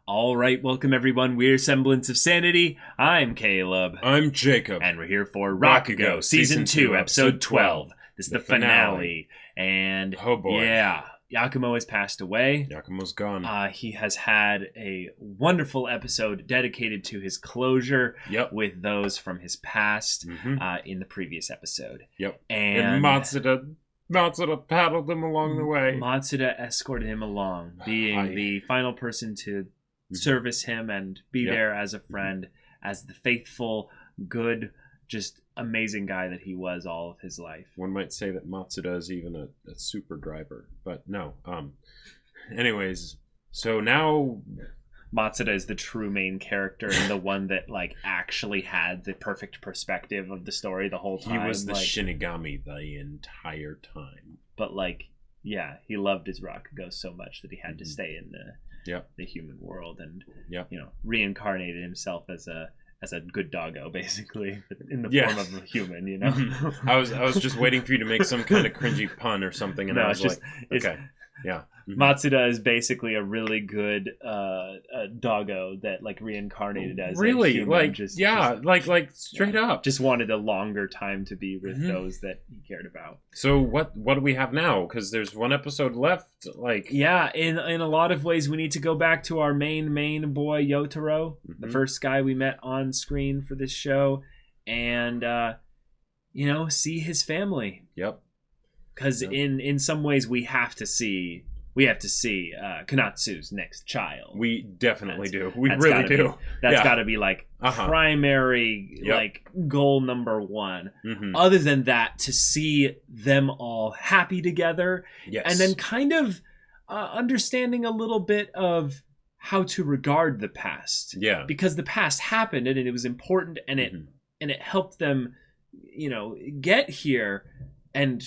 All right, welcome everyone. We're Semblance of Sanity. I'm Caleb. I'm Jacob. And we're here for Rakugo, Season 2, Episode 12. This is the finale. And, oh boy. Yeah, Yakumo has passed away. Yakumo's gone. He has had a wonderful episode dedicated to his closure with those from his past in the previous episode. Yep. And Matsuda paddled him along the way. Matsuda escorted him along, being the final person to service him and be there as a friend, as the faithful, good, just amazing guy that he was all of his life. One might say that Matsuda is even a super driver, but no. Anyways, so now Matsuda is the true main character and the one that actually had the perfect perspective of the story the whole time. He was the Shinigami the entire time. But he loved his Rakugo so much that he had to stay in the human world and reincarnated himself as a good doggo, basically, in the form of a human. I was just waiting for you to make some kind of cringy pun or something, and I was okay. Yeah. Matsuda is basically a really good doggo that reincarnated as a human. Straight up. Just wanted a longer time to be with those that he cared about. So what do we have now? Because there's one episode left. In a lot of ways, we need to go back to our main boy Yotaro, the first guy we met on screen for this show, and see his family. Yep. Because in some ways we have to see Konatsu's next child. We definitely do. We really do. That's got to be primary goal number one. Other than that, to see them all happy together, and then kind of understanding a little bit of how to regard the past. Yeah, because the past happened and it was important, and it helped them, get here. And,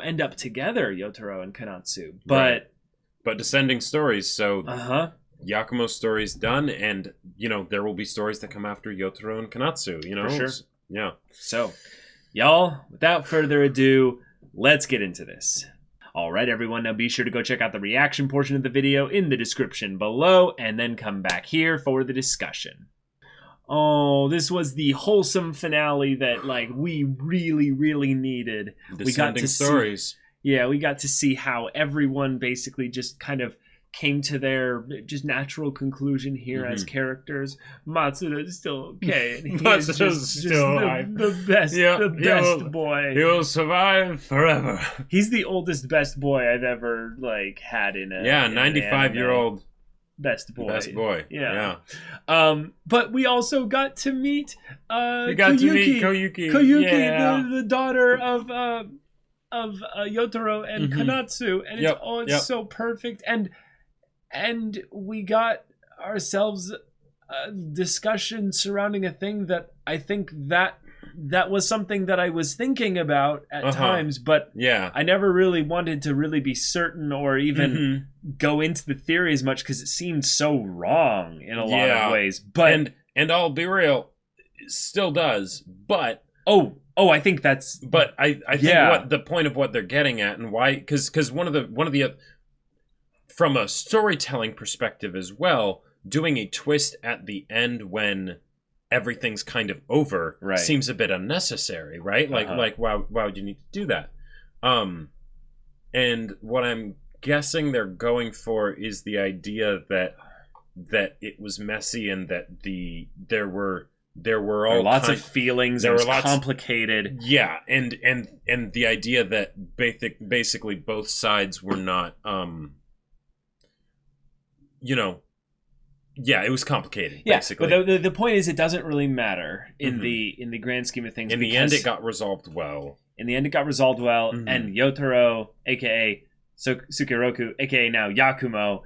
end up together, Yotaro and Konatsu. But descending stories, so Yakumo's story's done, and, there will be stories that come after Yotaro and Konatsu, For sure. Yeah. So, y'all, without further ado, let's get into this. All right, everyone, now be sure to go check out the reaction portion of the video in the description below, and then come back here for the discussion. Oh, this was the wholesome finale that we really, really needed. We got to stories. We got to see how everyone basically just kind of came to their just natural conclusion here as characters. Matsuda is still okay, and he is just the best boy. He will survive forever. He's the oldest best boy I've ever had in a 95-year-old. Best boy. Yeah. But we also got to meet Koyuki. Koyuki, the daughter of Yotaro and Konatsu, and it's so perfect. And we got ourselves a discussion surrounding a thing that I think that was something that I was thinking about at times, but I never really wanted to really be certain or even go into the theory as much because it seemed so wrong in a lot of ways. But and I'll be real, it still does. But I think that's. But I think what the point of what they're getting at and why, because one of the from a storytelling perspective as well, doing a twist at the end when everything's kind of over seems a bit unnecessary, right? Why would you need to do that? And what I'm guessing they're going for is the idea that it was messy and that there were lots of feelings. There were complicated. Yeah, and the idea that basically both sides were not Yeah, it was complicated. Basically, but the point is, it doesn't really matter in the grand scheme of things. In the end, it got resolved well. And Yotaro, aka Sukeroku, aka now Yakumo,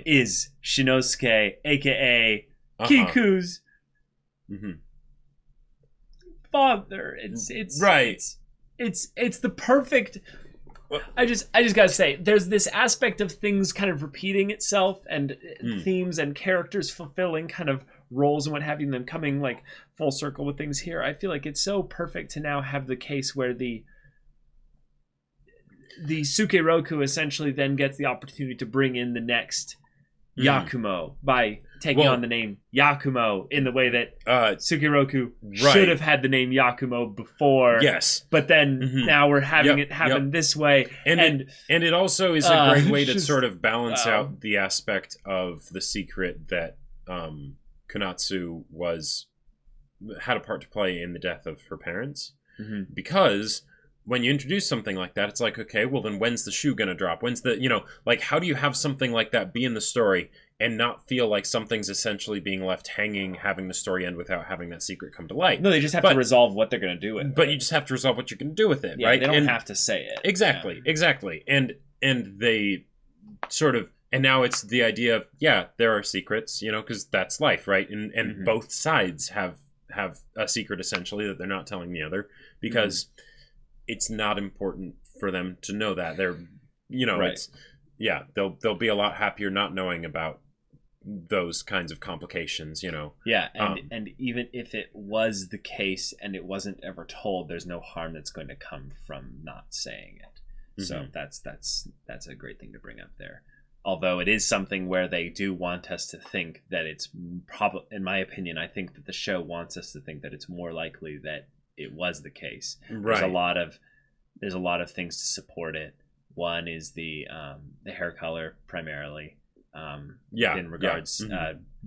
is Shinosuke, aka Kiku's father. It's the perfect. I just gotta say, there's this aspect of things kind of repeating itself and themes and characters fulfilling kind of roles and what have you, and them coming full circle with things here. I feel like it's so perfect to now have the case where the Sukeroku essentially then gets the opportunity to bring in the next Yakumo by taking on the name Yakumo in the way that Sukiroku should have had the name Yakumo before. Yes. But then now we're having it happen this way. And it also is a great way to sort of balance out the aspect of the secret that Konatsu had a part to play in the death of her parents. Because when you introduce something like that, it's like, okay, well then when's the shoe gonna drop? When's the, like, how do you have something like that be in the story and not feel like something's essentially being left hanging, having the story end without having that secret come to light? No, they just have to resolve what they're going to do with it. But you just have to resolve what you can do with it, right? They don't have to say it. Exactly. And they sort of, and now it's the idea of, there are secrets, because that's life, right? And both sides have a secret, essentially, that they're not telling the other, because it's not important for them to know that. They're, it's, they'll be a lot happier not knowing about those kinds of complications, Yeah, and even if it was the case and it wasn't ever told, there's no harm that's going to come from not saying it. So that's a great thing to bring up there. Although it is something where they do want us to think that it's probably, in my opinion, I think that the show wants us to think that it's more likely that it was the case. Right. There's a lot of things to support it. One is the hair color primarily. In regards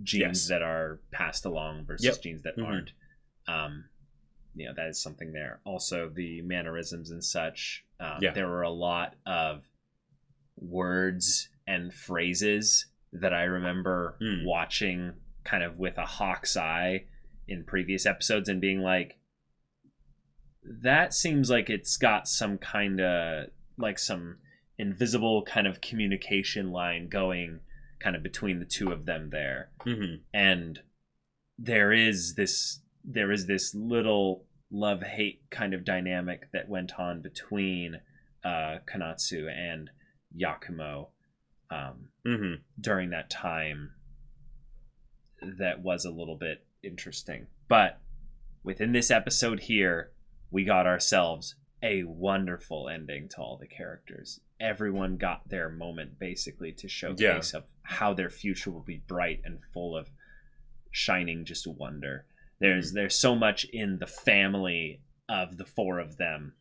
genes that are passed along versus genes that aren't. That is something there. Also, the mannerisms and such. There were a lot of words and phrases that I remember watching kind of with a hawk's eye in previous episodes and being like, that seems like it's got some kind of like some invisible kind of communication line going kind of between the two of them there. And there is this little love-hate kind of dynamic that went on between Konatsu and Yakumo during that time that was a little bit interesting. But within this episode here, we got ourselves a wonderful ending to all the characters. Everyone got their moment, basically, to showcase of how their future will be bright and full of shining just wonder. There's so much in the family of the four of them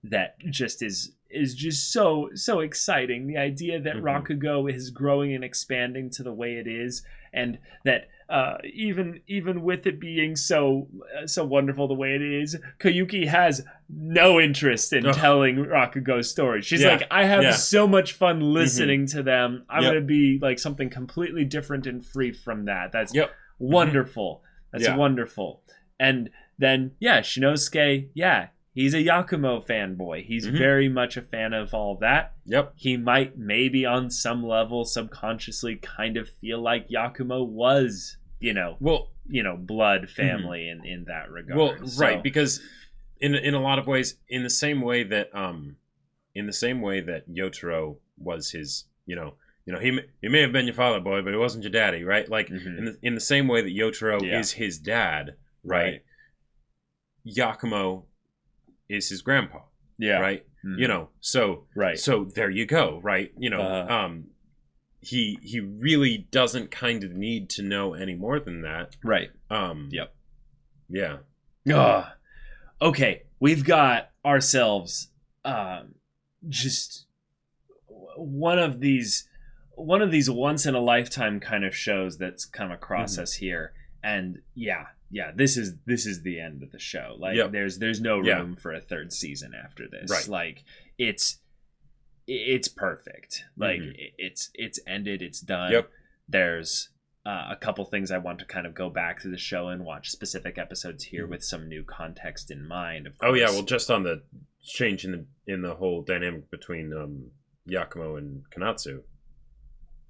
that just is just so exciting. The idea that Rakugo is growing and expanding to the way it is, and that even with it being so wonderful the way it is, Koyuki has no interest in telling Rakugo's story. She's like, I have so much fun listening to them. I'm going to be like something completely different and free from that. That's wonderful. That's wonderful. And then, Shinosuke, he's a Yakumo fanboy. He's very much a fan of all that. He might maybe on some level subconsciously kind of feel like Yakumo was, blood family in that regard. Well, right, because in a lot of ways, in the same way that Yotaro was his, he may have been your father, boy, but he wasn't your daddy, right? Like in the same way that Yotaro is his dad, right? Yakumo is his grandpa, right? So there you go, right? He really doesn't kind of need to know any more than that, right? Okay, we've got ourselves just one of these once in a lifetime kind of shows that's come across us here, and this is the end of the show. Like there's no room for a third season after this. Right. Like it's perfect. Like it's ended. It's done. There's a couple things I want to kind of go back to the show and watch specific episodes here with some new context in mind. Of course. Well, just on the change in the whole dynamic between Yakumo and Konatsu.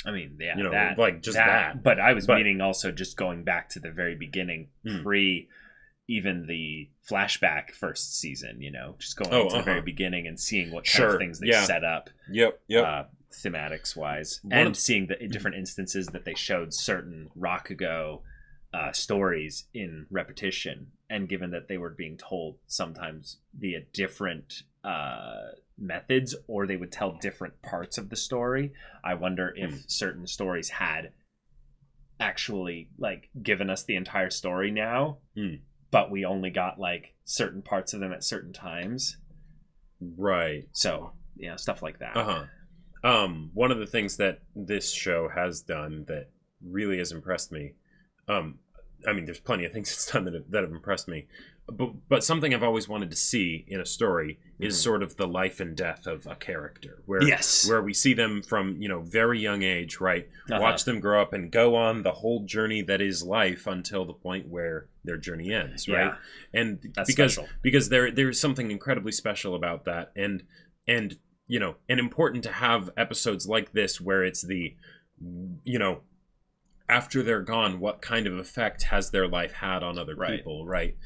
I mean, that. But I was meaning also just going back to the very beginning, pre even the flashback first season. Just going to the very beginning and seeing what kind of things they set up. Thematics wise, and seeing the different instances that they showed certain Rakugo stories in repetition, and given that they were being told sometimes via different methods, or they would tell different parts of the story, I wonder if certain stories had actually like given us the entire story now, but we only got like certain parts of them at certain times. Right. So yeah, stuff like that. One of the things that this show has done that really has impressed me, I mean, there's plenty of things it's done that have impressed me, but something I've always wanted to see in a story is sort of the life and death of a character, where we see them from, you know, very young age, right? Watch them grow up and go on the whole journey that is life until the point where their journey ends, right? And that's because there's something incredibly special about that, and you know, and important to have episodes like this where it's the, you know, after they're gone, what kind of effect has their life had on other people, right?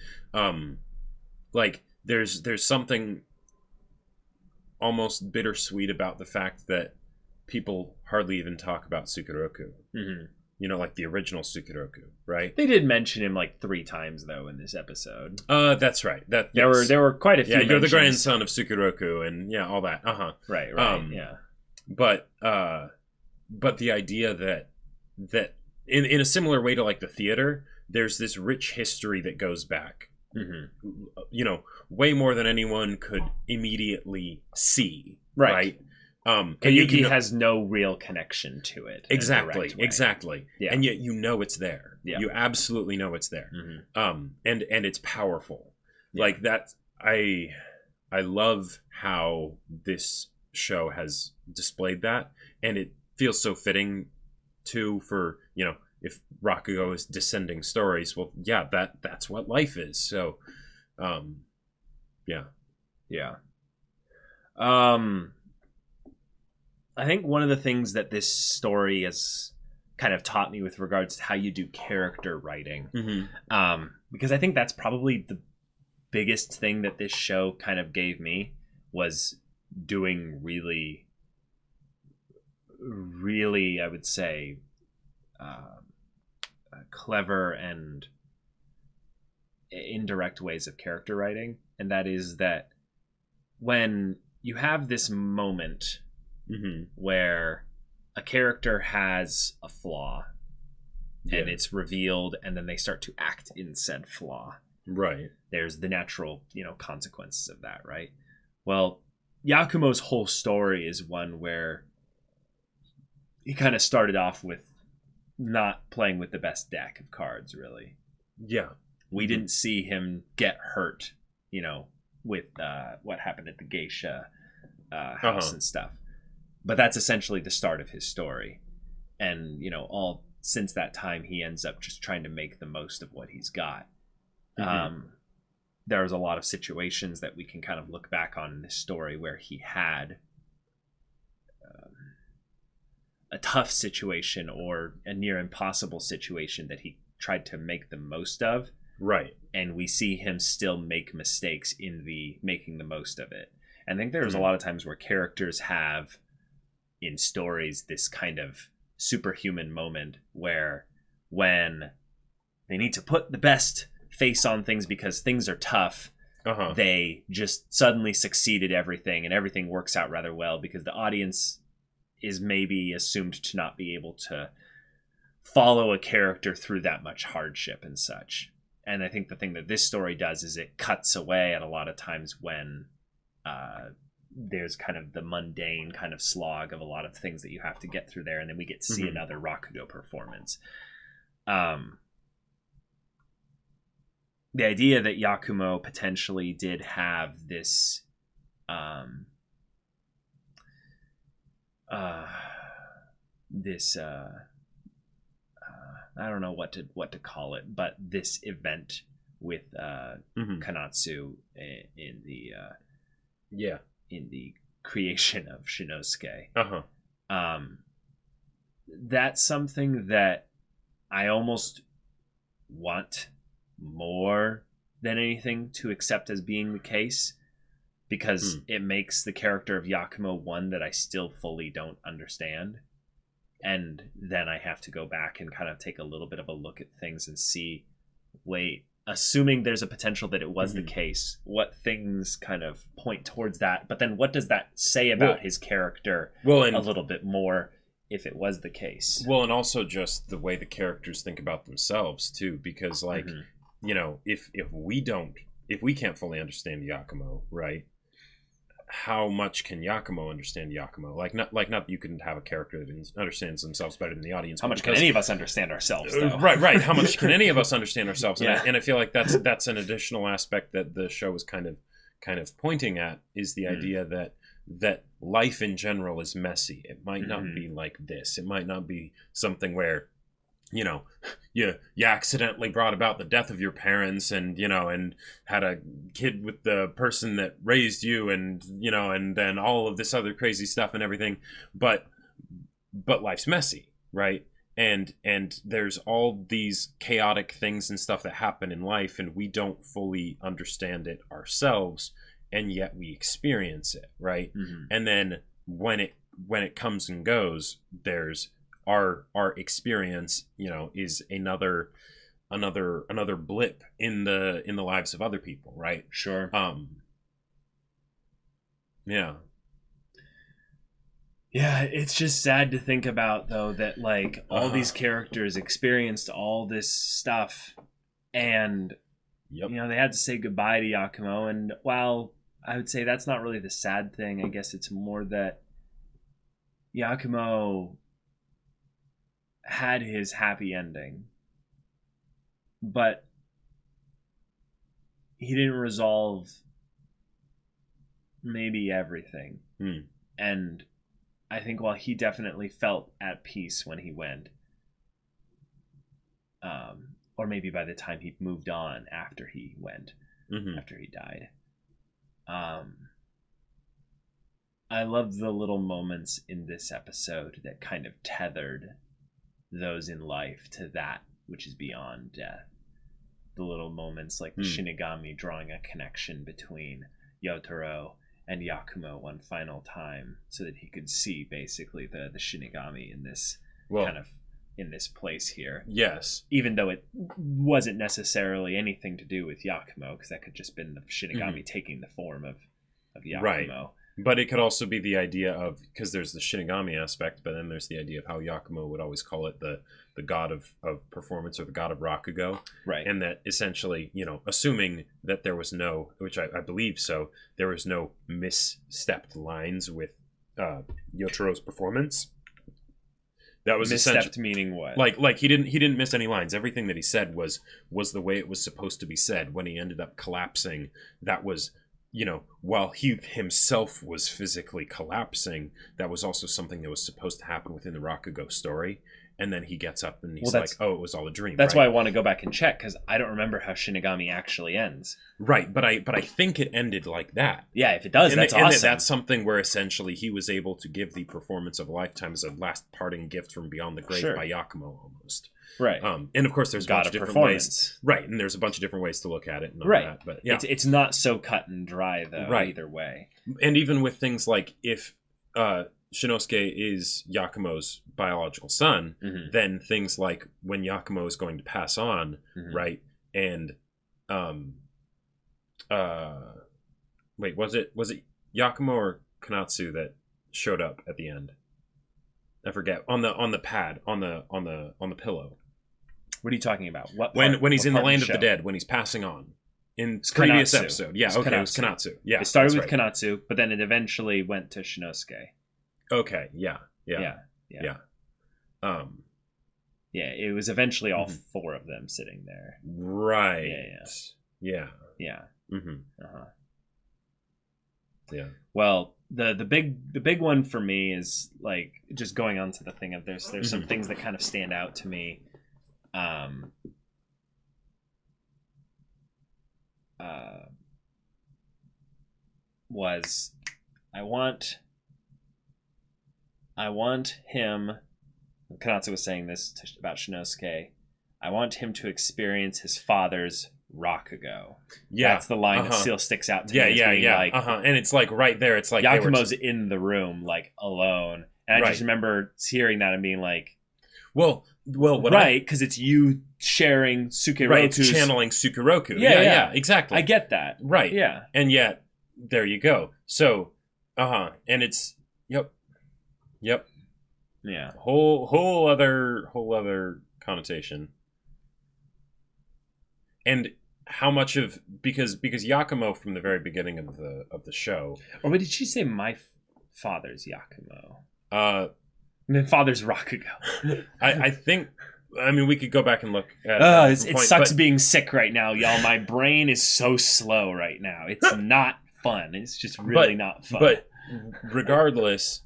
Like there's something almost bittersweet about the fact that people hardly even talk about Sukeroku. You know, like the original Sukeroku, right? They did mention him like 3 times though in this episode. That's right. There were quite a few. Yeah, you're the grandson of Sukeroku, and yeah, all that. Right. Yeah. But the idea that in a similar way to like the theater, there's this rich history that goes back, you know, way more than anyone could immediately see, right? Kayuki has no real connection to it. Exactly. Yeah. And yet you know it's there. Yeah. You absolutely know it's there. And it's powerful. Yeah. Like that. I love how this show has displayed that, and it feels so fitting too for, you know, if Rakugo is descending stories, well, yeah, that's what life is. So yeah. I think one of the things that this story has kind of taught me with regards to how you do character writing, because I think that's probably the biggest thing that this show kind of gave me, was doing really, I would say, clever and indirect ways of character writing. And that is that when you have this moment where a character has a flaw and it's revealed, and then they start to act in said flaw, right, there's the natural, you know, consequences of that, right? Well, Yakumo's whole story is one where he kind of started off with not playing with the best deck of cards, really. We didn't see him get hurt, you know, with what happened at the geisha house and stuff. But that's essentially the start of his story. And, you know, all since that time, he ends up just trying to make the most of what he's got. There's a lot of situations that we can kind of look back on in this story where he had a tough situation or a near impossible situation that he tried to make the most of. Right. And we see him still make mistakes in the making the most of it. And I think there's a lot of times where characters have in stories this kind of superhuman moment where when they need to put the best face on things because things are tough, they just suddenly succeed at everything, and everything works out rather well because the audience is maybe assumed to not be able to follow a character through that much hardship and such. And I think the thing that this story does is it cuts away at a lot of times when there's kind of the mundane kind of slog of a lot of things that you have to get through there, and then we get to see another Rakugo performance. The idea that Yakumo potentially did have this I don't know what to call it, but this event with Kanatsu in the in the creation of Shinosuke. That's something that I almost want more than anything to accept as being the case, because it makes the character of Yakumo one that I still fully don't understand. And then I have to go back and kind of take a little bit of a look at things and see, wait, assuming there's a potential that it was the case, what things kind of point towards that? But then what does that say about his character a little bit more if it was the case. Well, and also just the way the characters think about themselves too, because like, you know, if we can't fully understand Yakumo, right? How much can Yakumo understand Yakumo? Like not that you can have a character that understands themselves better than the audience. How much can any of us understand ourselves, though? Right. How much can any of us understand ourselves? And I feel like that's an additional aspect that the show is kind of pointing at, is the idea that life in general is messy. It might not be like this. It might not be something where, you know, you accidentally brought about the death of your parents and, you know, and had a kid with the person that raised you, and, you know, and then all of this other crazy stuff and everything. But life's messy, right? And there's all these chaotic things and stuff that happen in life, and we don't fully understand it ourselves, and yet we experience it, right? And then when it comes and goes, there's our experience, you know, is another blip in the lives of other people, right? Sure. Yeah, it's just sad to think about, though, that like all these characters experienced all this stuff, and you know, they had to say goodbye to Yakumo. And while I would say that's not really the sad thing, I guess it's more that Yakumo had his happy ending, but he didn't resolve maybe everything. And I think while he definitely felt at peace when he went, or maybe by the time he moved on after he went, after he died, I loved the little moments in this episode that kind of tethered those in life to that which is beyond death. The little moments like the Shinigami drawing a connection between Yotaro and Yakumo one final time, so that he could see basically the Shinigami in this kind of in this place here. Yes. Even though it wasn't necessarily anything to do with Yakumo, because that could just been the Shinigami taking the form of Yakumo. Right. But it could also be the idea of, because there's the Shinigami aspect, but then there's the idea of how Yakumo would always call it the god of performance, or the god of Rakugo. Right. And that essentially, you know, assuming that there was no, which I believe so, there was no misstepped lines with Yotaro's performance. That was misstepped, meaning what? Like he didn't miss any lines. Everything that he said was the way it was supposed to be said. When he ended up collapsing, that was, you know, while he himself was physically collapsing, that was also something that was supposed to happen within the Rakugo story. And then he gets up and he's like, oh, it was all a dream. That's why I want to go back and check, because I don't remember how Shinigami actually ends. Right, but I think it ended like that. Yeah, if it does, that's awesome. And that's something where essentially he was able to give the performance of a lifetime as a last parting gift from beyond the grave by Yakumo almost. Right. And of course there's a bunch of different ways. Right, and there's a bunch of different ways to look at it and all that. But yeah. It's not so cut and dry though, either way. And even with things like, if Shinosuke is Yakumo's biological son, then things like when Yakumo is going to pass on, right? And wait, was it Yakumo or Kanatsu that showed up at the end? I forget. On the pad, on the pillow. What are you talking about? When he's in the land of the dead, when he's passing on. In previous episode. Yeah, okay, it was Kanatsu. Yeah. It started with Kanatsu, but then it eventually went to Shinosuke. Okay, yeah. It was eventually all four of them sitting there. Right. Yeah. Yeah. Well, the big one for me is, like, just going on to the thing of there's some things that kind of stand out to me. Was I want him, Kanatsu was saying this about Shinosuke, I want him to experience his father's Rakugo. Yeah. That's the line that still sticks out to me. Yeah. Like, and it's like right there, it's like Yakumo's in the room, like, alone. And I just remember hearing that and being like, well, because it's you sharing Sukeroku's... Right, it's channeling Sukeroku. Yeah, exactly. I get that. Right. Yeah. And yet, there you go. So, and it's... Yep. Yeah. Whole other connotation. And how much of because Yakumo from the very beginning of the show. Or wait, did she say my father's Yakumo? My father's Rakugo. I think. I mean, we could go back and look at it sucks being sick right now, y'all. My brain is so slow right now. It's not fun. It's just really not fun. But regardless,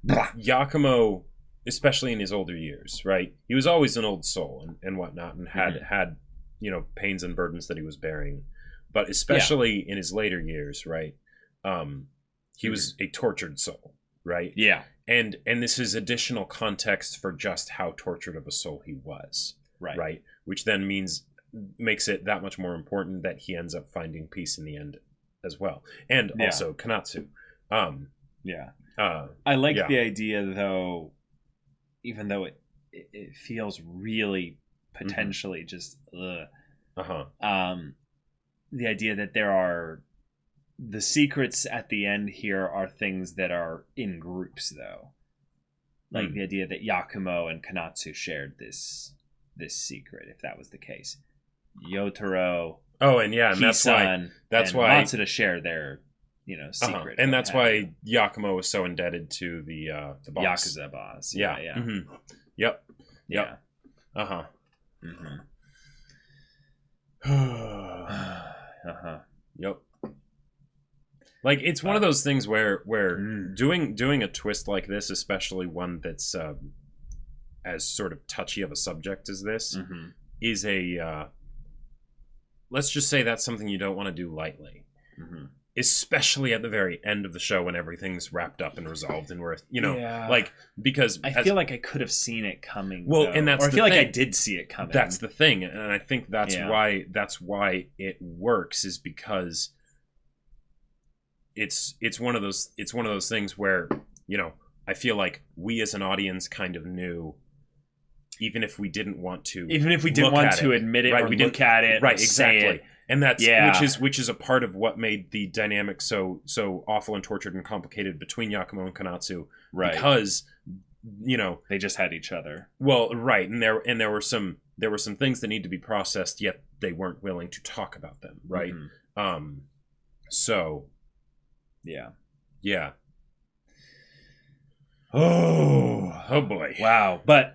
Yakumo, especially in his older years, right? He was always an old soul and whatnot, and had pains and burdens that he was bearing. But especially in his later years, right? He was a tortured soul, right? Yeah. And this is additional context for just how tortured of a soul he was. Right. Which then makes it that much more important that he ends up finding peace in the end as well. And also Kanatsu. I like the idea, though, even though it feels really potentially just the idea that there are the secrets at the end here are things that are in groups, though. Like the idea that Yakumo and Kanatsu shared this secret, if that was the case. Yotaro, and that's why Matsuda share their secret. And that's why Yakumo was so indebted to the boss. Yakuza boss. Yeah. Mm-hmm. Yep. Yeah. Yep. Like, it's one of those things where doing a twist like this, especially one that's as sort of touchy of a subject as this, is let's just say that's something you don't want to do lightly. Especially at the very end of the show when everything's wrapped up and resolved and we're, because I feel like I could have seen it coming. Well, though. And that's or I feel like I did see it coming. That's the thing, and I think that's why it works, is because it's one of those things where I feel like we as an audience kind of knew, even if we didn't want to admit it, right? Or look at it, right? Exactly. And that's which is a part of what made the dynamic so awful and tortured and complicated between Yakumo and Kanatsu, right? Because they just had each other. Well, right, and there were some things that need to be processed, yet they weren't willing to talk about them, right? So, yeah. Oh boy, wow, but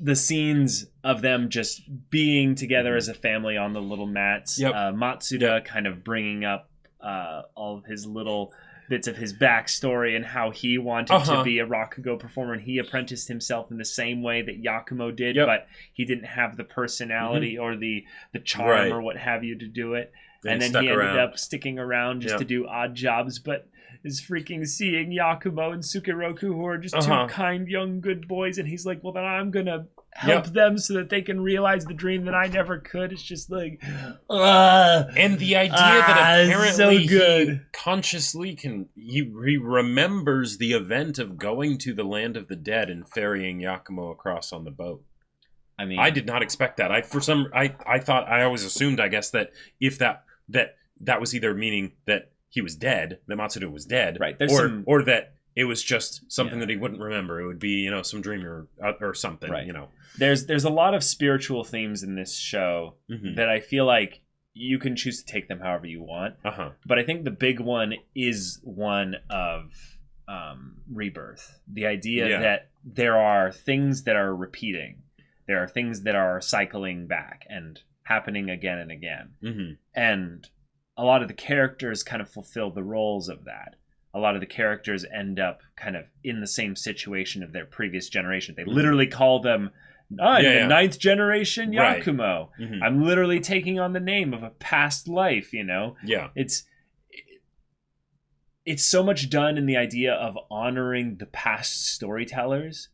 the scenes of them just being together as a family on the little mats. Matsuda kind of bringing up all of his little bits of his backstory and how he wanted to be a Rakugo performer, and he apprenticed himself in the same way that Yakumo did, but he didn't have the personality or the charm or what have you to do it. And then he ended up sticking around just to do odd jobs, but is freaking seeing Yakumo and Sukeroku, who are just two kind, young, good boys, and he's like, well, then I'm gonna help them so that they can realize the dream that I never could. It's just like, and the idea that apparently so good. He consciously he remembers the event of going to the land of the dead and ferrying Yakumo across on the boat. I mean, I did not expect that. I thought, I always assumed, I guess, that if that was either meaning that he was dead, that Matsuda was dead, right? Or that it was just something that he wouldn't remember. It would be, some dream or something, right. There's a lot of spiritual themes in this show that I feel like you can choose to take them however you want. But I think the big one is one of rebirth. The idea that there are things that are repeating. There are things that are cycling back and happening again and again. And a lot of the characters kind of fulfill the roles of that. A lot of the characters end up kind of in the same situation of their previous generation. They literally call them the ninth generation Yakumo. Right. I'm literally taking on the name of a past life, Yeah. It's so much done in the idea of honoring the past storytellers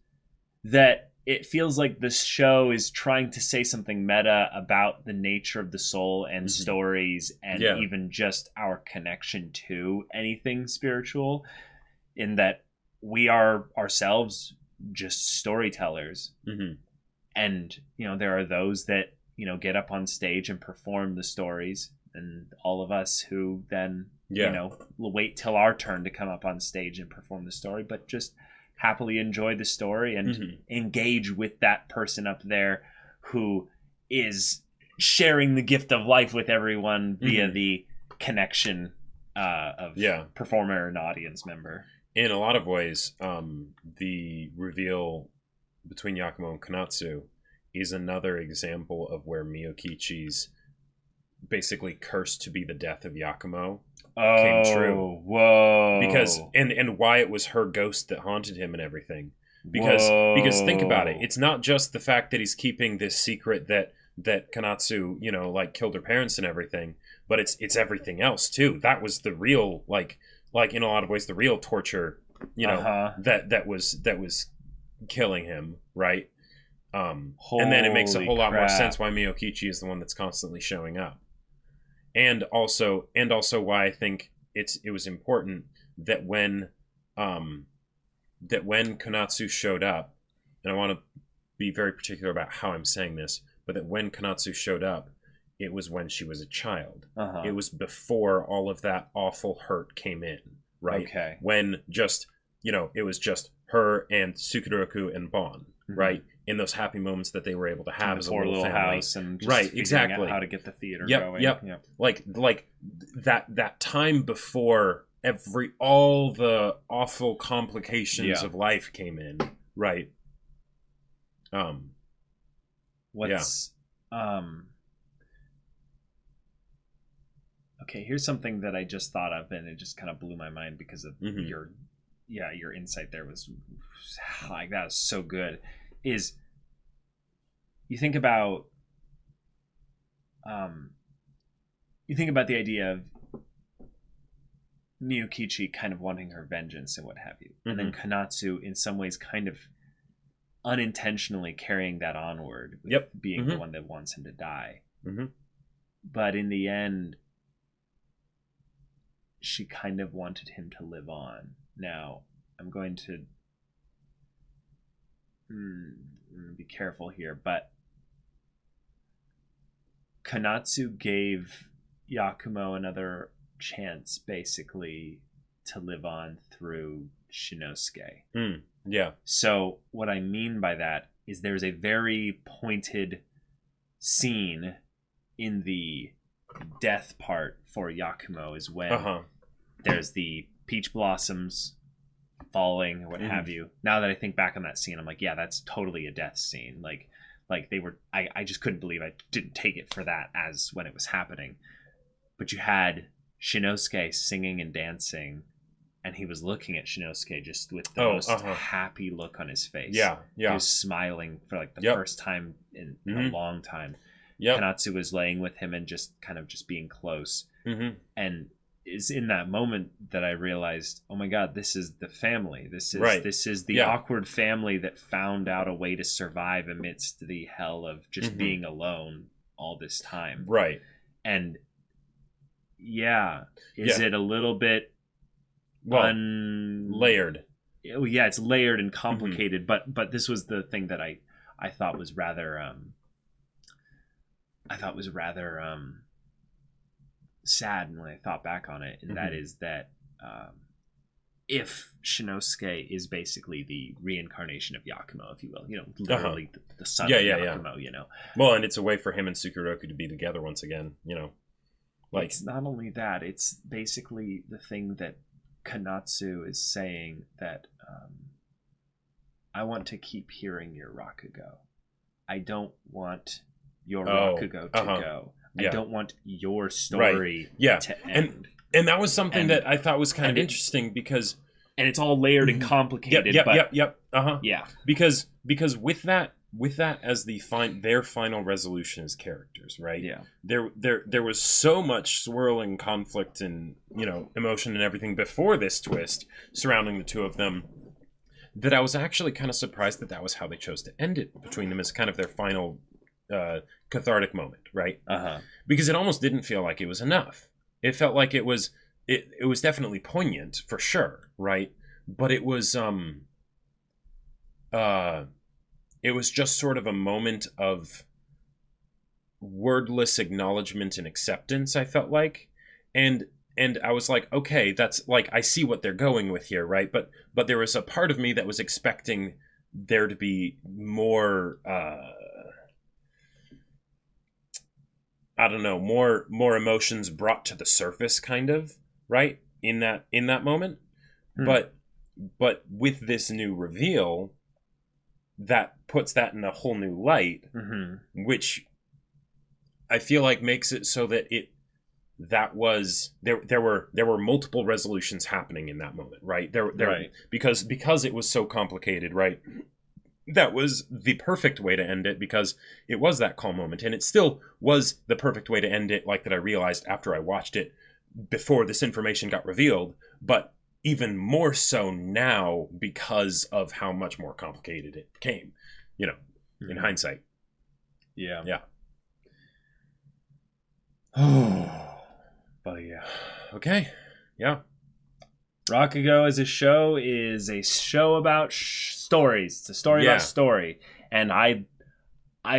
that it feels like this show is trying to say something meta about the nature of the soul and stories and even just our connection to anything spiritual, in that we are ourselves just storytellers. And, there are those that, get up on stage and perform the stories, and all of us who then, will wait till our turn to come up on stage and perform the story, but just happily enjoy the story and engage with that person up there who is sharing the gift of life with everyone via the connection of performer and audience member. In a lot of ways, the reveal between Yakumo and Konatsu is another example of where Miyokichi's basically cursed to be the death of Yakumo came true. Whoa. Because and why it was her ghost that haunted him and everything. Because think about it. It's not just the fact that he's keeping this secret that Konatsu, like killed her parents and everything, but it's everything else too. That was the real like in a lot of ways the real torture, that was killing him, right? And then it makes a whole lot more sense why Miyokichi is the one that's constantly showing up. And also why I think it was important that when Konatsu showed up, and I want to be very particular about how I'm saying this, but that when Konatsu showed up, it was when she was a child. It was before all of that awful hurt came in, right? Okay. When just, it was just her and Tsukuroku and Bon, right? In those happy moments that they were able to have as a little family. House and just figuring out how to get the theater going. Yep. Like that time before all the awful complications of life came in, right? Okay, here's something that I just thought of, and it just kind of blew my mind because of your insight there was like, that was so good. Is you think about the idea of Miyokichi kind of wanting her vengeance and what have you, and then Konatsu in some ways kind of unintentionally carrying that onward with being the one that wants him to die. But in the end, she kind of wanted him to live on. Now, I'm going to be careful here, but Konatsu gave Yakumo another chance, basically, to live on through Shinosuke. So what I mean by that is there's a very pointed scene in the death part for Yakumo is when there's the peach blossoms falling or what have you. Now that I think back on that scene, I'm like, yeah, that's totally a death scene. Like they were, I just couldn't believe I didn't take it for that as when it was happening. But you had Shinosuke singing and dancing, and he was looking at Shinosuke just with the most happy look on his face. He was smiling for like the first time in a long time. Konatsu was laying with him and just kind of just being close. And it's in that moment that I realized, oh my God, this is the family. This is the awkward family that found out a way to survive amidst the hell of just being alone all this time. Right. And is it a little bit layered? Yeah, it's layered and complicated, but this was the thing that I thought was rather sad when I thought back on it, and that is that if Shinosuke is basically the reincarnation of Yakumo, if you will, literally the son of Yakumo, Well, and it's a way for him and Tsukuroku to be together once again, Like, it's not only that, it's basically the thing that Konatsu is saying that I want to keep hearing your Rakugo. I don't want your Rakugo to go. I don't want your story to end. And that was something that I thought was kind of interesting because... And it's all layered and complicated. Because with that as their final resolution as characters, right? Yeah. There was so much swirling conflict and, emotion and everything before this twist surrounding the two of them that I was actually kind of surprised that was how they chose to end it between them as kind of their final cathartic moment, right? Because it almost didn't feel like it was enough. It felt like it was definitely poignant for sure, right? But it was just sort of a moment of wordless acknowledgement and acceptance, I felt like. And And I was like, okay, that's like, I see what they're going with here, right? But there was a part of me that was expecting there to be more, I don't know, more emotions brought to the surface, kind of, right? In that moment. But with this new reveal, that puts that in a whole new light, which I feel like makes it so that there were multiple resolutions happening in that moment, right? Right. Because it was so complicated, right? That was the perfect way to end it, because it was that calm moment, and it still was the perfect way to end it, like that I realized after I watched it before this information got revealed, but even more so now because of how much more complicated it became, in hindsight. Yeah. But yeah. Okay. Yeah. Rakugo as a show is a show about stories. It's a story about story. And I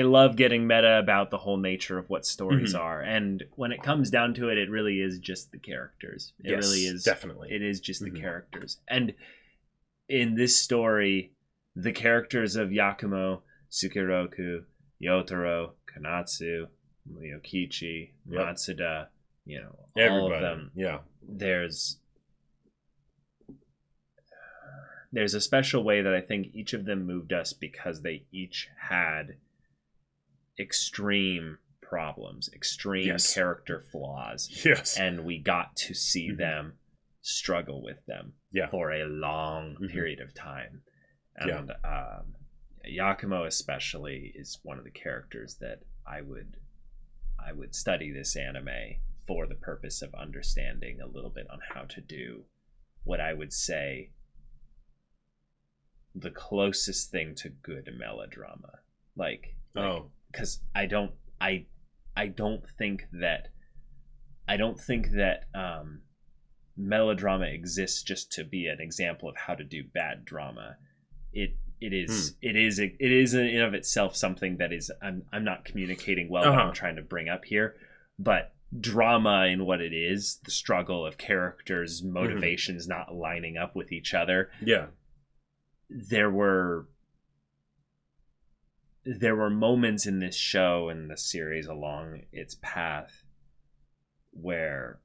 love getting meta about the whole nature of what stories are. And when it comes down to it, it really is just the characters. It really is. Definitely. It is just the characters. And in this story, the characters of Yakumo, Tsukiroku, Yotaro, Kanatsu, Kichi, Matsuda, all of them. Yeah. There's a special way that I think each of them moved us because they each had extreme problems, extreme character flaws. Yes. And we got to see them struggle with them for a long period of time. And Yakumo especially is one of the characters that I would study this anime for the purpose of understanding a little bit on how to do what I would say the closest thing to good melodrama. Because I don't think that melodrama exists just to be an example of how to do bad drama. It is in and of itself something that is I'm not communicating well what I'm trying to bring up here, but drama in what it is, the struggle of characters' motivations not lining up with each other. Yeah. There were moments in this show and the series along its path where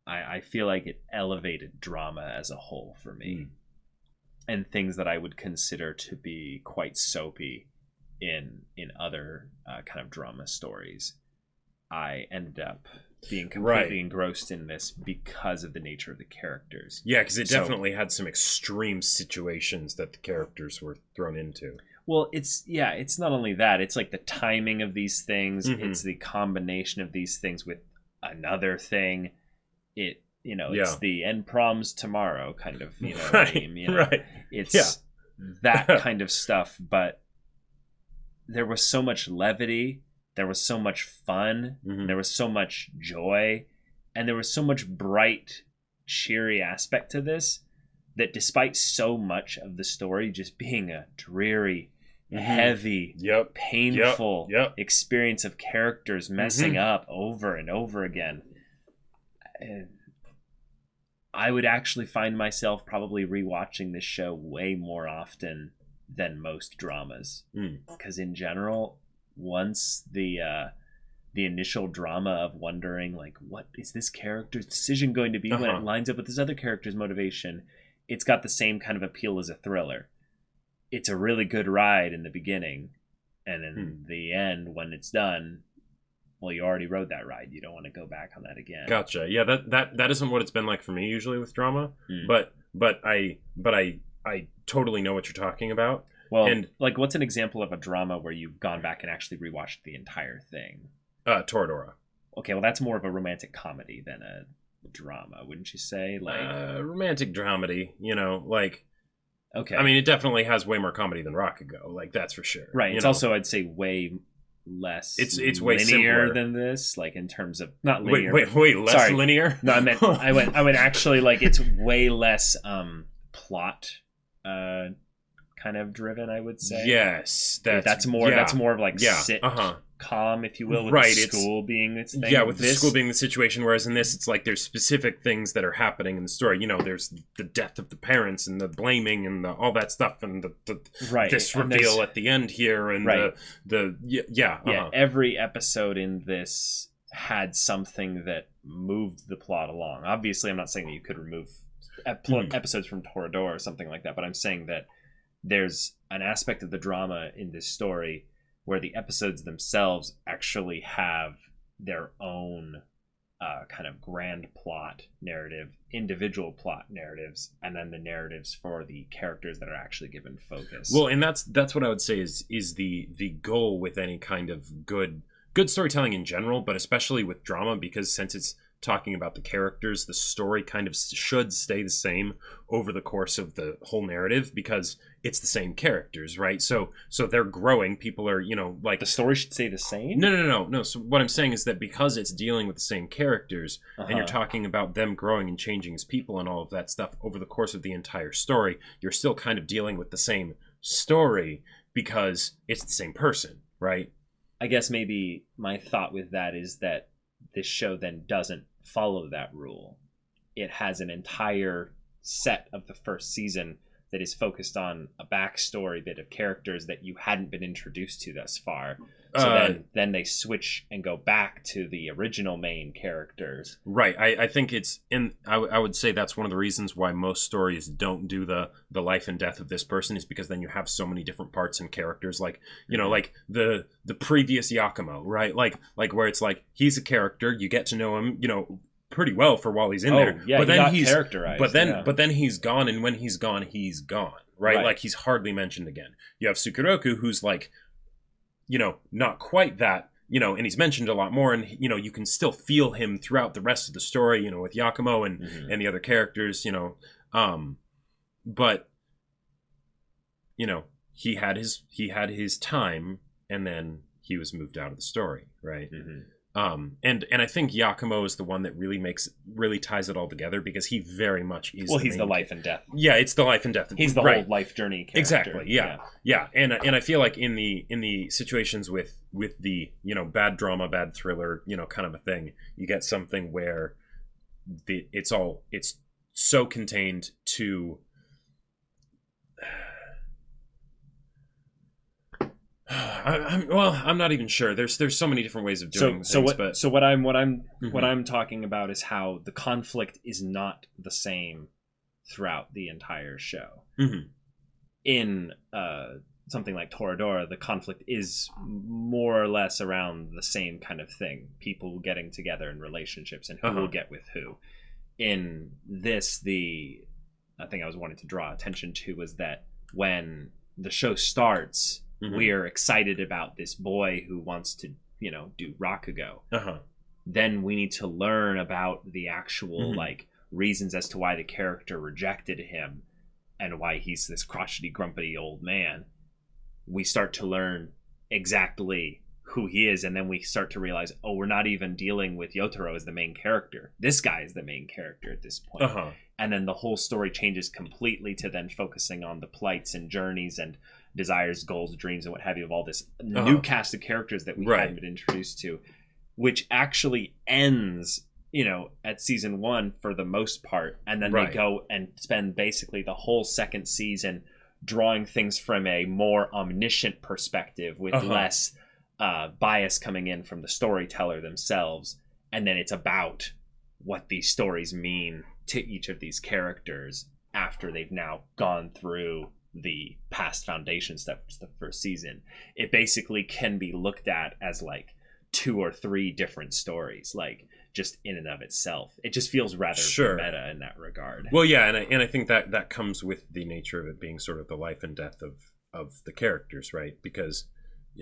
I feel like it elevated drama as a whole for me. And things that I would consider to be quite soapy in other kind of drama stories. I ended up being completely engrossed in this because of the nature of the characters. Yeah, because it definitely had some extreme situations that the characters were thrown into. Well, it's not only that. It's like the timing of these things. It's the combination of these things with another thing. It's the end proms tomorrow kind of, Right. It's that kind of stuff. But there was so much levity. There was so much fun. There was so much joy. And there was so much bright, cheery aspect to this that despite so much of the story just being a dreary, heavy, painful experience of characters messing up over and over again, I would actually find myself probably rewatching this show way more often than most dramas. Because in general, once the initial drama of wondering, like, what is this character's decision going to be when it lines up with this other character's motivation, it's got the same kind of appeal as a thriller. It's a really good ride in the beginning, and in the end, when it's done, well, you already rode that ride. You don't want to go back on that again. Gotcha. Yeah, that isn't what it's been like for me usually with drama, but I totally know what you're talking about. Well, and like, what's an example of a drama where you've gone back and actually rewatched the entire thing? Toradora. Okay, well, that's more of a romantic comedy than a drama, wouldn't you say? Like romantic dramedy, like. Okay. I mean, it definitely has way more comedy than Rakugo, like, that's for sure. Right. It's also, I'd say, way less. It's way linear simpler than this, like in terms of not linear. Wait, less linear? No, I went actually, like, it's way less plot kind of driven, I would say. Yes, that's more of like sit calm, if you will, with the school being its thing. Yeah, with the school being the situation, whereas in this, it's like there's specific things that are happening in the story. You know, there's the death of the parents and the blaming and all that stuff, and this reveal at the end here, and every episode in this had something that moved the plot along. Obviously, I'm not saying that you could remove episodes from Toradora or something like that, but I'm saying that there's an aspect of the drama in this story where the episodes themselves actually have their own kind of grand plot narrative, individual plot narratives, and then the narratives for the characters that are actually given focus. Well, and that's what I would say is the goal with any kind of good storytelling in general, but especially with drama, because since it's talking about the characters, the story kind of should stay the same over the course of the whole narrative, because it's the same characters, right? So they're growing. People are, like, the story should stay the same. No. So what I'm saying is that because it's dealing with the same characters, and you're talking about them growing and changing as people and all of that stuff over the course of the entire story, you're still kind of dealing with the same story because it's the same person, right? I guess maybe my thought with that is that this show then doesn't follow that rule. It has an entire set of the first season that is focused on a backstory bit of characters that you hadn't been introduced to thus far. So then they switch and go back to the original main characters. Right. I think it's I would say that's one of the reasons why most stories don't do the life and death of this person, is because then you have so many different parts and characters, like, like the previous Yakumo, right? Like where it's like he's a character, you get to know him, pretty well for while he's in there. Yeah, but then he's characterized. But then he's gone, and when he's gone, right? Like he's hardly mentioned again. You have Tsukuroku, who's like, not quite that, and he's mentioned a lot more, and you can still feel him throughout the rest of the story, with Yakumo and the other characters, but he had his time, and then he was moved out of the story, right? And I think Yakumo is the one that really ties it all together, because he very much is. Well, he's the life and death. Yeah, it's the life and death. He's the whole life journey character. Exactly. Yeah. And I feel like in the situations with the bad drama, bad thriller, kind of a thing, you get something where it's so contained to. I'm not even sure. There's so many different ways of doing things. So what I'm talking about is how the conflict is not the same throughout the entire show. In something like Toradora, the conflict is more or less around the same kind of thing: people getting together in relationships and who will get with who. In this, the thing I was wanting to draw attention to was that when the show starts, we are excited about this boy who wants to, do Rakugo. Then we need to learn about the actual reasons as to why the character rejected him and why he's this crotchety, grumpy old man. We start to learn exactly who he is, and then we start to realize, we're not even dealing with Yotaro as the main character. This guy is the main character at this point. And then the whole story changes completely to then focusing on the plights and journeys and desires, goals, dreams, and what have you of all this new cast of characters that we hadn't been introduced to, which actually ends, at season 1 for the most part, and then they go and spend basically the whole second season drawing things from a more omniscient perspective with less bias coming in from the storyteller themselves, and then it's about what these stories mean to each of these characters after they've now gone through the past foundation stuff, which is the first season. It basically can be looked at as like 2 or 3 different stories, like just in and of itself. It just feels rather meta in that regard. Well, yeah, and I think that comes with the nature of it being sort of the life and death of the characters, right? Because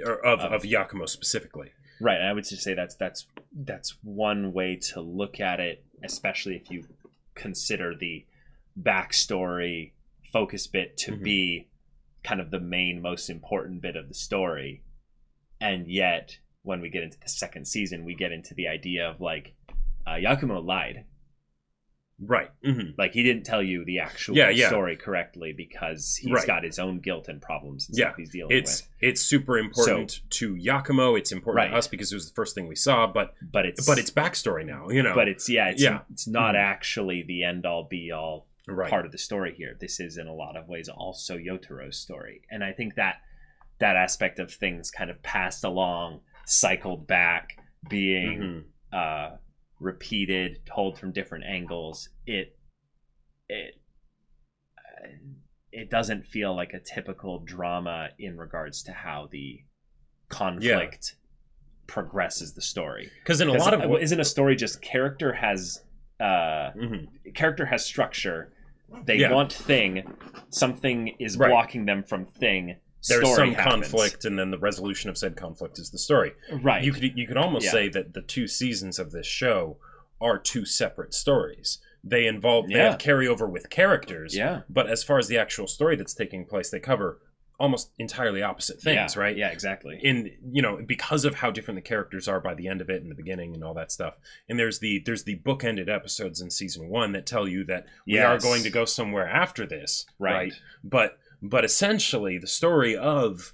of Yakumo specifically. Right, and I would just say that's one way to look at it, especially if you consider the backstory focus bit to be kind of the main, most important bit of the story. And yet, when we get into the second season, we get into the idea of like, Yakumo lied. Right. Mm-hmm. Like, he didn't tell you the actual story correctly because he's got his own guilt and problems and stuff he's dealing with. It's super important to Yakumo. It's important to us because it was the first thing we saw, but it's backstory now, you know. But it's not actually the end-all, be-all part of the story here. This is, in a lot of ways, also Yotaro's story. And I think that aspect of things kind of passed along, cycled back, being... repeated, told from different angles, it doesn't feel like a typical drama in regards to how the conflict progresses the story. Because in a lot of isn't a story just character has structure, they want thing, something is blocking them from thing. There's some conflict, and then the resolution of said conflict is the story. Right. You could almost say that the 2 seasons of this show are 2 separate stories. They have carryover with characters. Yeah. But as far as the actual story that's taking place, they cover almost entirely opposite things, right? Yeah, exactly. Because of how different the characters are by the end of it and the beginning and all that stuff. And there's the bookended episodes in season 1 that tell you that we are going to go somewhere after this, right? But essentially, the story of,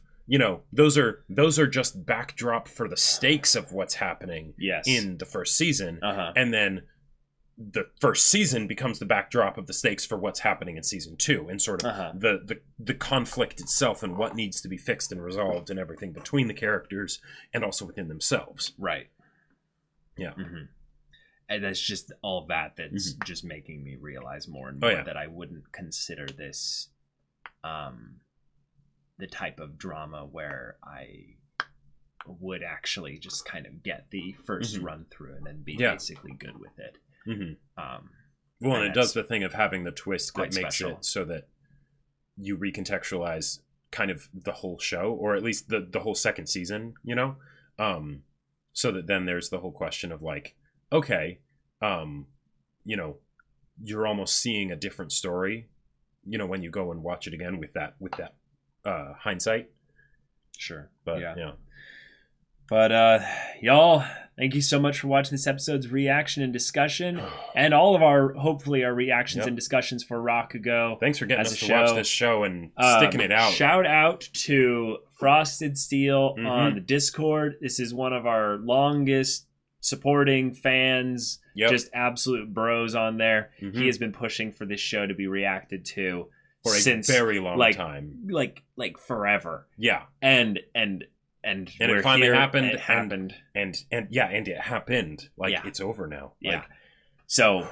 those are just backdrop for the stakes of what's happening in the first season. And then the first season becomes the backdrop of the stakes for what's happening in season 2 and sort of the conflict itself and what needs to be fixed and resolved and everything between the characters and also within themselves. Right. Yeah. Mm-hmm. And that's just all that's just making me realize more and more that I wouldn't consider this... the type of drama where I would actually just kind of get the first run through and then be basically good with it. Well, and it does the thing of having the twist that makes it so that you recontextualize kind of the whole show, or at least the whole second season, so that then there's the whole question of like, okay, you're almost seeing a different story, when you go and watch it again with that hindsight. Sure. But But y'all, thank you so much for watching this episode's reaction and discussion, and all of our reactions and discussions for Rakugo. Thanks for getting us to watch this show and sticking it out. Shout out to Frosted Steel on the Discord. This is one of our longest supporting fans, just absolute bros on there. He has been pushing for this show to be reacted to for a very long time, like forever. Yeah, and it finally happened. It happened, and it happened. It's over now. So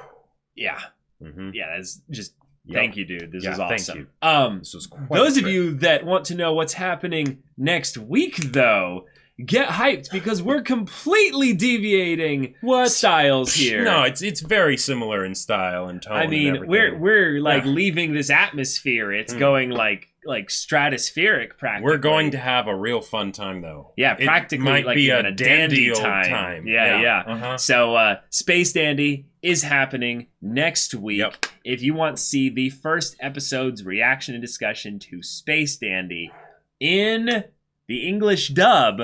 that's just thank you, dude. This was awesome. Thank you. This was quite those of you that want to know what's happening next week, though, get hyped because we're completely deviating styles here. No, it's very similar in style and tone. I mean, and we're leaving this atmosphere. It's going like stratospheric practically. We're going to have a real fun time though. Yeah, practically it might be a dandy time. Yeah. Uh-huh. So Space Dandy is happening next week. Yep. If you want to see the first episode's reaction and discussion to Space Dandy in the English dub,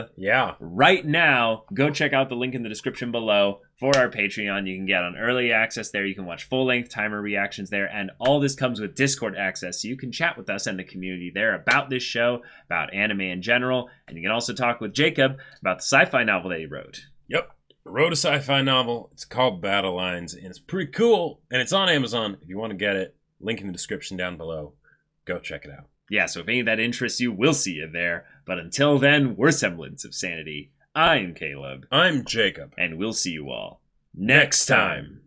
right now, go check out the link in the description below for our Patreon. You can get on early access there. You can watch full-length timer reactions there. And all this comes with Discord access, so you can chat with us and the community there about this show, about anime in general. And you can also talk with Jacob about the sci-fi novel that he wrote. Yep. I wrote a sci-fi novel. It's called Battle Lines, and it's pretty cool. And it's on Amazon. If you want to get it, link in the description down below. Go check it out. Yeah, so if any of that interests you, we'll see you there. But until then, we're Semblance of Sanity. I'm Caleb. I'm Jacob. And we'll see you all next time.